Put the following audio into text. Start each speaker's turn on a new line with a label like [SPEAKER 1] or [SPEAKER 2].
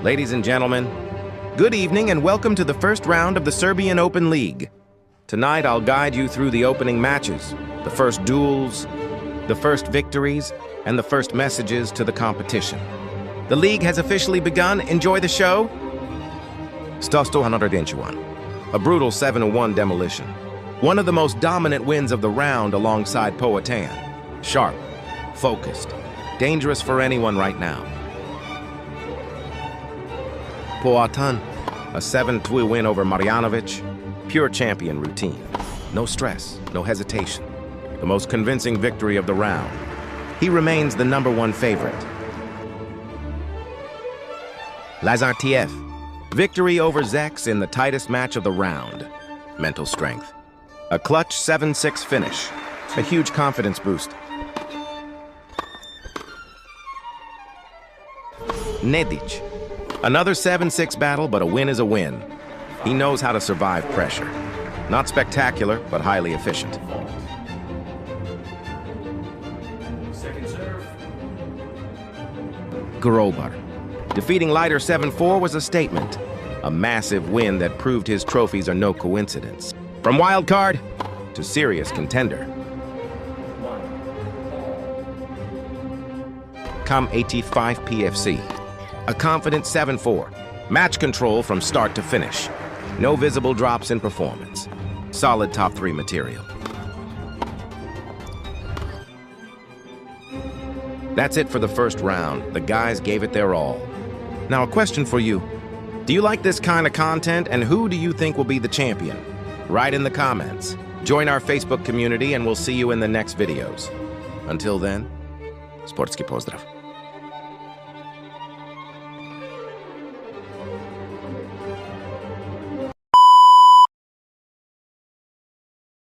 [SPEAKER 1] Ladies and gentlemen, good evening and welcome to the first round of the Serbian Open League. Tonight I'll guide you through the opening matches, the first duels, the first victories, and the first messages to the competition. The league has officially begun. Enjoy the show. 121. A brutal 7-1 demolition. One of the most dominant wins of the round alongside Poatan. Sharp, focused, dangerous for anyone right now. Poatan, a 7-2 win over Marjanovic. Pure champion routine. No stress, no hesitation. The most convincing victory of the round. He remains the #1 favorite. Lazartiev. Victory over Zex in the tightest match of the round. Mental strength. A clutch 7-6 finish. A huge confidence boost. Nedic. Another 7-6 battle, but a win is a win. He knows how to survive pressure. Not spectacular, but highly efficient.
[SPEAKER 2] Second serve.
[SPEAKER 1] Grobar. Defeating Lighter 7-4 was a statement. A massive win that proved his trophies are no coincidence. From wild card to serious contender. Come 85 PFC. A confident 7-4. Match control from start to finish. No visible drops in performance. Solid top 3 material. That's it for the first round. The guys gave it their all. Now a question for you. Do you like this kind of content, and who do you think will be the champion? Write in the comments. Join our Facebook community and we'll see you in the next videos. Until then, sportski pozdrav.